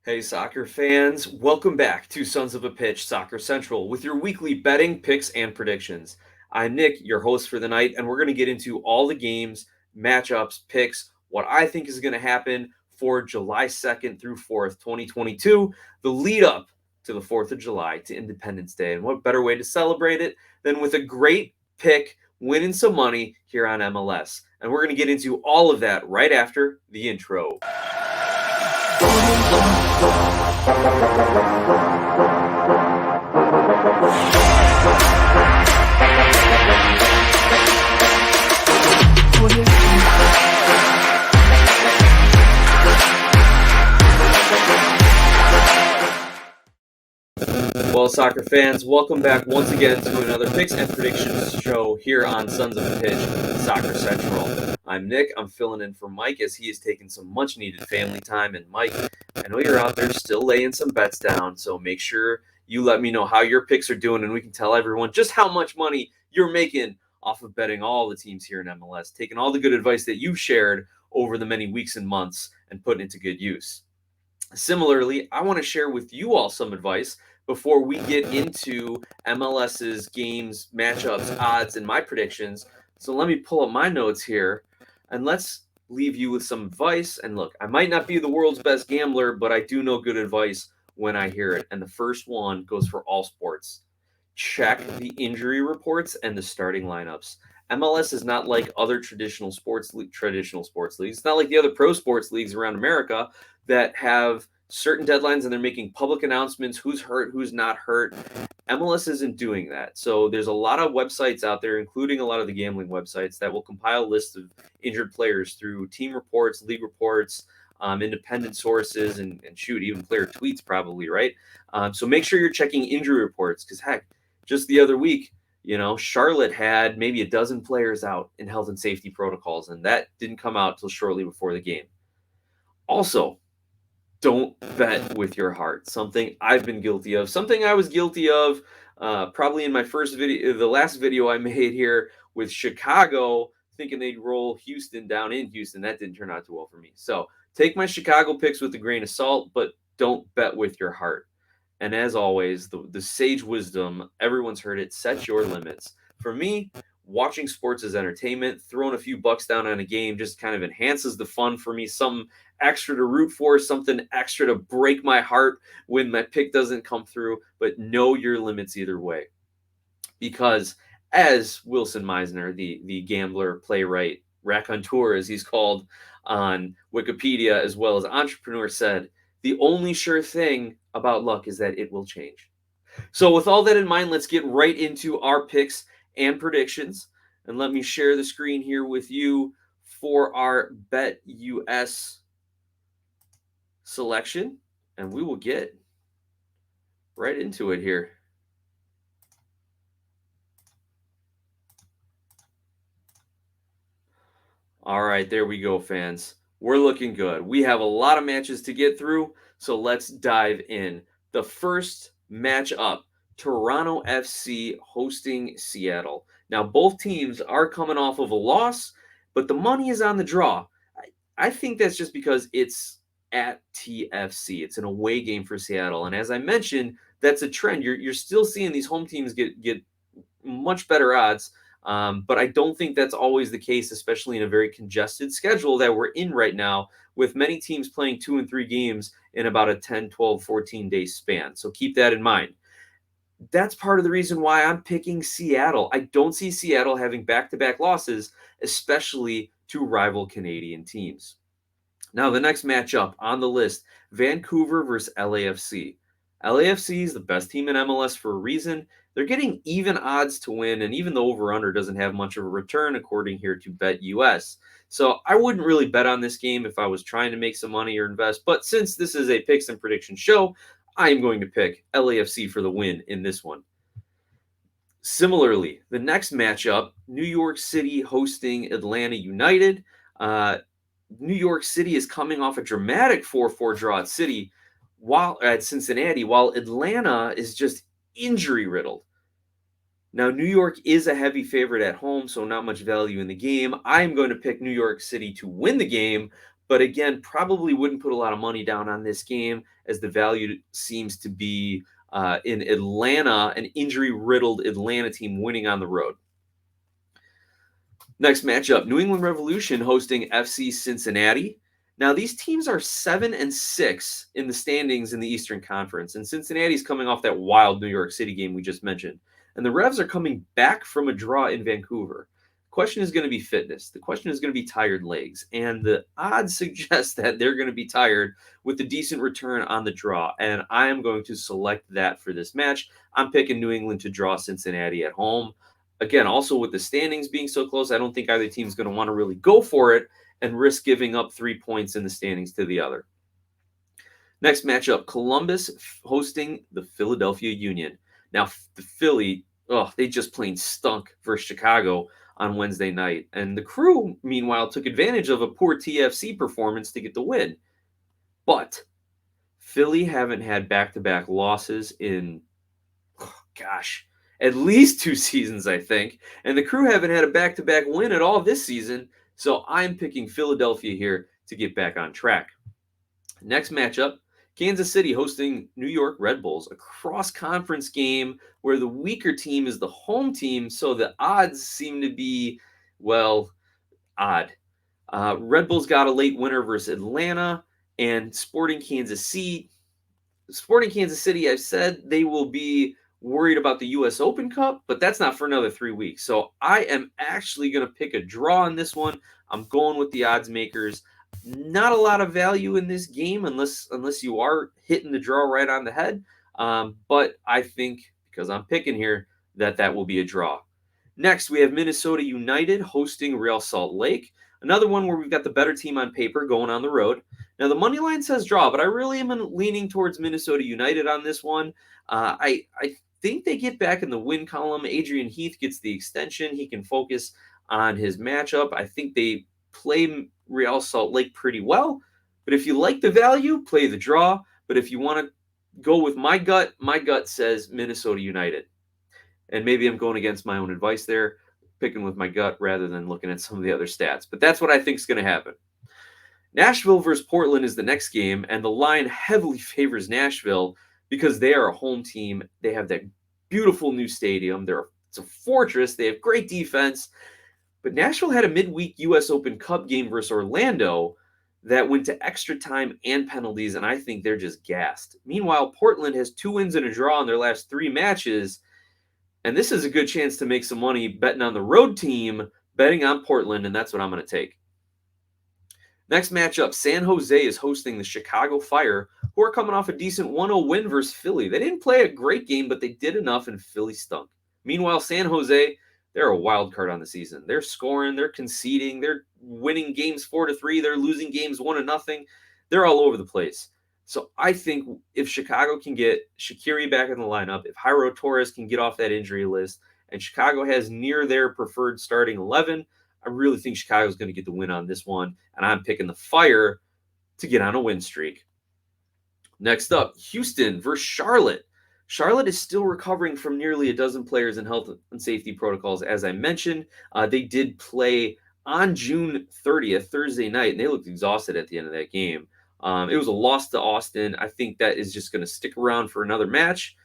Hey, soccer fans, welcome back to Sons of a Pitch Soccer Central with your weekly betting, picks, and predictions. I'm Nick, your host for the night, and we're going to get into all the games, matchups, picks, what I think is going to happen for July 2nd through 4th, 2022, the lead up to the 4th of July to Independence Day. And what better way to celebrate it than with a great pick, winning some money here on MLS. And we're going to get into all of that right after the intro. Well, soccer fans, welcome back once again to another picks and predictions show here on Sons of the Pitch Soccer Central. I'm Nick. I'm filling in for Mike as he is taking some much-needed family time. And Mike, I know you're out there still laying some bets down, so make sure you let me know how your picks are doing, and we can tell everyone just how much money you're making off of betting all the teams here in MLS, taking all the good advice that you've shared over the many weeks and months and putting it to good use. Similarly, I want to share with you all some advice before we get into MLS's games, matchups, odds, and my predictions. So let me pull up my notes here and let's leave you with some advice. And look, I might not be the world's best gambler, but I do know good advice when I hear it. And the first one goes for all sports. Check the injury reports and the starting lineups. MLS is not like other traditional sports leagues. It's not like the other pro sports leagues around America that have certain deadlines and they're making public announcements who's hurt, who's not hurt. MLS isn't doing that. So there's a lot of websites out there, including a lot of the gambling websites, that will compile lists of injured players through team reports, league reports, independent sources, and shoot, even player tweets probably, right? So make sure you're checking injury reports because, heck, just the other week, Charlotte had maybe a dozen players out in health and safety protocols, and that didn't come out till shortly before the game. Also, don't bet with your heart. Something I've been guilty of. Something I was guilty of probably in my first video, the last video I made here with Chicago, thinking they'd roll Houston down in Houston. That didn't turn out too well for me. So take my Chicago picks with a grain of salt, but don't bet with your heart. And as always, the sage wisdom, everyone's heard it, set your limits. For me, watching sports as entertainment, throwing a few bucks down on a game just kind of enhances the fun for me. Some extra to root for, something extra to break my heart when my pick doesn't come through, but know your limits either way. Because as Wilson Meisner, the gambler, playwright, raconteur, as he's called on Wikipedia, as well as entrepreneur, said, the only sure thing about luck is that it will change. So with all that in mind, let's get right into our picks and predictions. And let me share the screen here with you for our Bet US selection. And we will get right into it here. All right, there we go, fans. We're looking good. We have a lot of matches to get through, so let's dive in. The first match up, Toronto FC hosting Seattle. Now, both teams are coming off of a loss, but the money is on the draw. I think that's just because it's at TFC. It's an away game for Seattle. And as I mentioned, that's a trend. You're still seeing these home teams get much better odds. But I don't think that's always the case, especially in a very congested schedule that we're in right now, with many teams playing 2 and 3 games in about a 10, 12, 14-day span. So keep that in mind. That's part of the reason why I'm picking Seattle. I don't see Seattle having back-to-back losses, especially to rival Canadian teams. Now, the next matchup on the list, Vancouver versus LAFC. LAFC is the best team in MLS for a reason. They're getting even odds to win, and even the over-under doesn't have much of a return, according here to Bet US. So I wouldn't really bet on this game if I was trying to make some money or invest. But since this is a picks and prediction show, I am going to pick LAFC for the win in this one. Similarly, the next matchup, New York City hosting Atlanta United. New York City is coming off a dramatic 4-4 draw at Cincinnati, while Atlanta is just injury riddled. Now, New York is a heavy favorite at home, so not much value in the game. I'm going to pick New York City to win the game, But again, probably wouldn't put a lot of money down on this game as the value seems to be in Atlanta, an injury-riddled Atlanta team winning on the road. Next matchup, New England Revolution hosting FC Cincinnati. Now, these teams are 7-6 in the standings in the Eastern Conference, and Cincinnati's coming off that wild New York City game we just mentioned. And the Revs are coming back from a draw in Vancouver. The question is going to be fitness. The question is going to be tired legs. And the odds suggest that they're going to be tired with a decent return on the draw. And I am going to select that for this match. I'm picking New England to draw Cincinnati at home. Again, also with the standings being so close, I don't think either team's going to want to really go for it and risk giving up 3 points in the standings to the other. Next matchup, Columbus hosting the Philadelphia Union. Now, the Philly, they just plain stunk versus Chicago on Wednesday night. And the Crew, meanwhile, took advantage of a poor TFC performance to get the win. But Philly haven't had back-to-back losses in, at least 2 seasons, I think. And the Crew haven't had a back-to-back win at all this season. So I'm picking Philadelphia here to get back on track. Next matchup, Kansas City hosting New York Red Bulls, a cross-conference game where the weaker team is the home team, so the odds seem to be, odd. Red Bulls got a late winner versus Atlanta, and Sporting Kansas City, I've said they will be worried about the U.S. Open Cup, but that's not for another 3 weeks. So I am actually going to pick a draw on this one. I'm going with the odds makers. Not a lot of value in this game unless you are hitting the draw right on the head. But I think, because I'm picking here, that will be a draw. Next, we have Minnesota United hosting Real Salt Lake. Another one where we've got the better team on paper going on the road. Now, the money line says draw, but I really am leaning towards Minnesota United on this one. I think they get back in the win column. Adrian Heath gets the extension. He can focus on his matchup. I think they play Real Salt Lake pretty well. But if you like the value, play the draw. But if you want to go with my gut says Minnesota United. And maybe I'm going against my own advice there, picking with my gut rather than looking at some of the other stats. But that's what I think is going to happen. Nashville versus Portland is the next game, and the line heavily favors Nashville because they are a home team. They have that beautiful new stadium. It's a fortress. They have great defense. But Nashville had a midweek U.S. Open Cup game versus Orlando that went to extra time and penalties, and I think they're just gassed. Meanwhile, Portland has 2 wins and a draw in their last 3 matches, and this is a good chance to make some money betting on the road team, betting on Portland, and that's what I'm going to take. Next matchup, San Jose is hosting the Chicago Fire, who are coming off a decent 1-0 win versus Philly. They didn't play a great game, but they did enough, and Philly stunk. Meanwhile, San Jose, they're a wild card on the season. They're scoring, they're conceding, they're winning games 4-3, they're losing games 1-0. They're all over the place. So I think if Chicago can get Shaqiri back in the lineup, if Jairo Torres can get off that injury list, and Chicago has near their preferred starting 11, I really think Chicago's going to get the win on this one, and I'm picking the Fire to get on a win streak. Next up, Houston versus Charlotte. Charlotte is still recovering from nearly a dozen players in health and safety protocols, as I mentioned. They did play on June 30th, Thursday night, and they looked exhausted at the end of that game. It was a loss to Austin. I think that is just going to stick around for another match.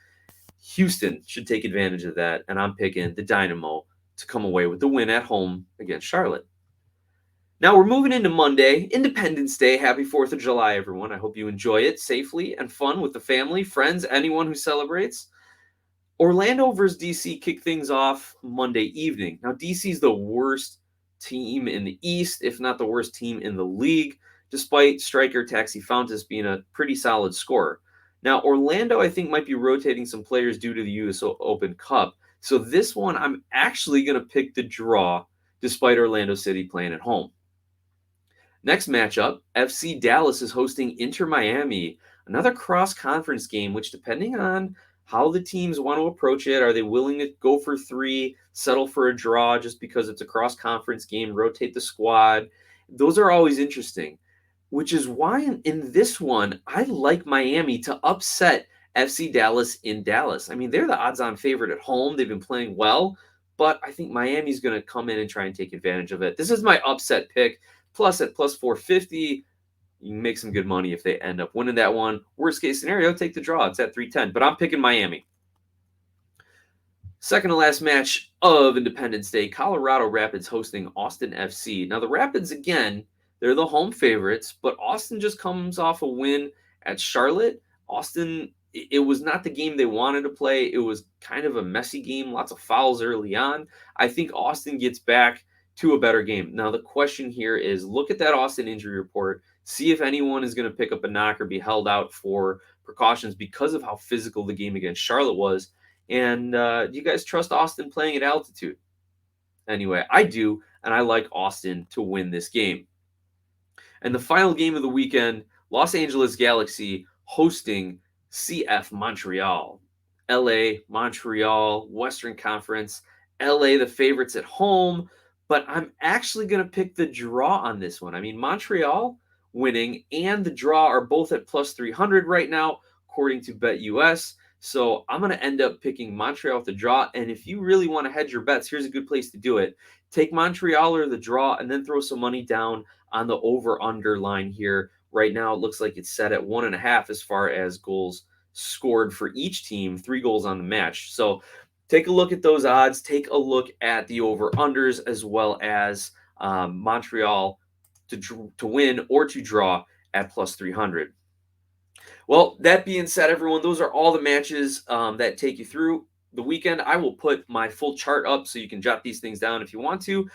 Houston should take advantage of that, and I'm picking the Dynamo to come away with the win at home against Charlotte. Now we're moving into Monday, Independence Day. Happy 4th of July, everyone. I hope you enjoy it safely and fun with the family, friends, anyone who celebrates. Orlando versus DC kick things off Monday evening. Now, DC is the worst team in the East, if not the worst team in the league, despite striker Taxi Fountas being a pretty solid scorer. Now, Orlando, I think, might be rotating some players due to the U.S. Open Cup. So this one, I'm actually going to pick the draw, despite Orlando City playing at home. Next matchup, FC Dallas is hosting Inter Miami, another cross-conference game, which depending on how the teams want to approach it, are they willing to go for 3, settle for a draw just because it's a cross-conference game, rotate the squad? Those are always interesting, which is why in this one, I like Miami to upset FC Dallas in Dallas. I mean, they're the odds-on favorite at home. They've been playing well, but I think Miami's going to come in and try and take advantage of it. This is my upset pick. Plus, at plus 450, You can make some good money if they end up winning that one. Worst case scenario, take the draw. It's at 310, but I'm picking Miami. Second to last match of Independence Day, Colorado Rapids hosting Austin FC. Now, the Rapids, again, they're the home favorites, but Austin just comes off a win at Charlotte. Austin, it was not the game they wanted to play. It was kind of a messy game, lots of fouls early on. I think Austin gets back to a better game. Now, the question here is look at that Austin injury report, see if anyone is going to pick up a knock or be held out for precautions because of how physical the game against Charlotte was. And do you guys trust Austin playing at altitude? Anyway, I do, and I like Austin to win this game. And the final game of the weekend, Los Angeles Galaxy hosting CF Montreal. LA, Montreal, Western Conference. LA, the favorites at home, but I'm actually going to pick the draw on this one. I mean, Montreal winning and the draw are both at plus 300 right now, according to BetUS. So I'm going to end up picking Montreal with the draw. And if you really want to hedge your bets, here's a good place to do it. Take Montreal or the draw and then throw some money down on the over-under line here. Right now, it looks like it's set at 1.5 as far as goals scored for each team, 3 goals on the match. So take a look at those odds. Take a look at the over-unders as well as Montreal to win or to draw at plus 300. Well, that being said, everyone, those are all the matches that take you through the weekend. I will put my full chart up so you can jot these things down if you want to.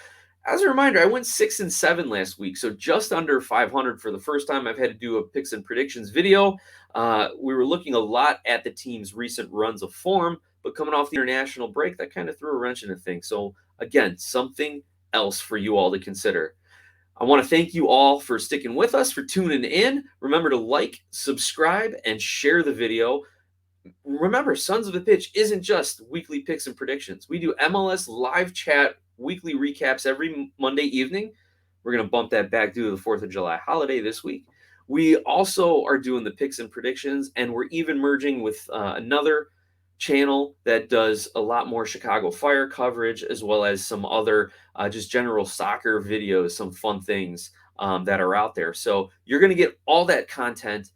As a reminder, I went 6-7 last week, so just under 500 for the first time I've had to do a picks and predictions video. We were looking a lot at the team's recent runs of form, but coming off the international break, that kind of threw a wrench into things. So again, something else for you all to consider. I want to thank you all for sticking with us, for tuning in. Remember to like, subscribe, and share the video. Remember, Sons of the Pitch isn't just weekly picks and predictions. We do MLS live chat weekly recaps every Monday evening. We're going to bump that back due to the 4th of July holiday this week. We also are doing the picks and predictions, and we're even merging with another channel that does a lot more Chicago Fire coverage, as well as some other just general soccer videos, some fun things that are out there. So you're going to get all that content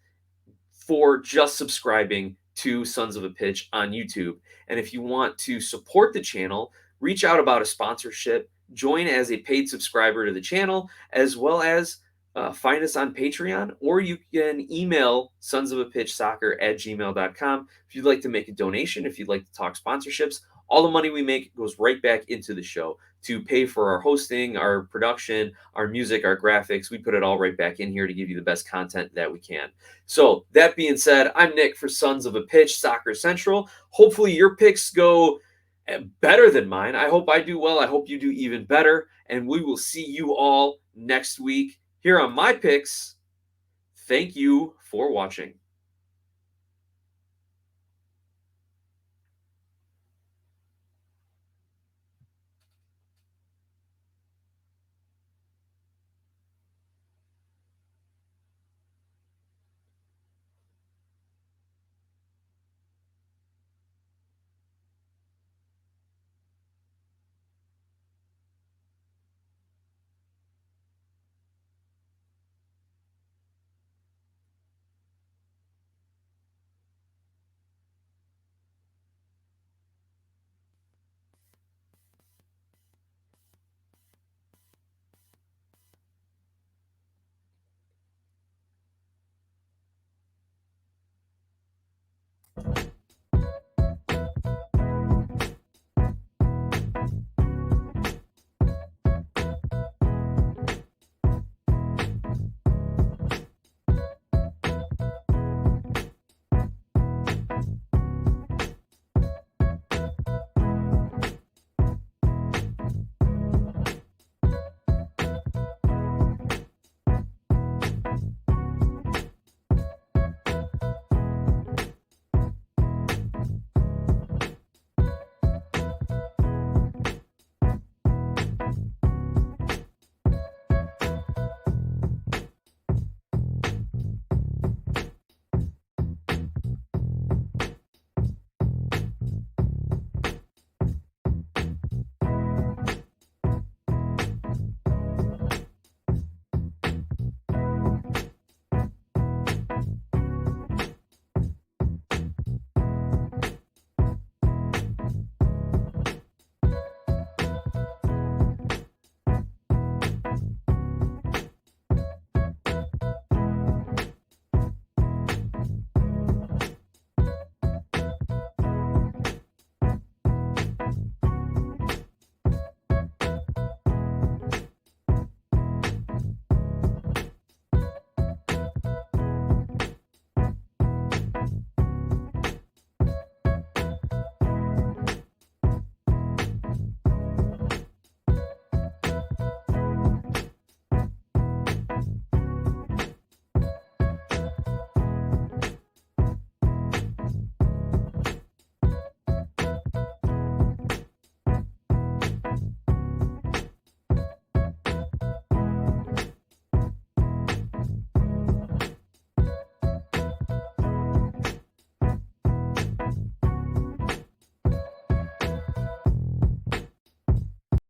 for just subscribing to Sons of a Pitch on YouTube. And if you want to support the channel, reach out about a sponsorship, join as a paid subscriber to the channel, as well as find us on Patreon, or you can email sonsofapitchsoccer@gmail.com if you'd like to make a donation, if you'd like to talk sponsorships. All the money we make goes right back into the show to pay for our hosting, our production, our music, our graphics. We put it all right back in here to give you the best content that we can. So that being said, I'm Nick for Sons of a Pitch Soccer Central. Hopefully your picks go better than mine. I hope I do well. I hope you do even better. And we will see you all next week here on my picks. Thank you for watching.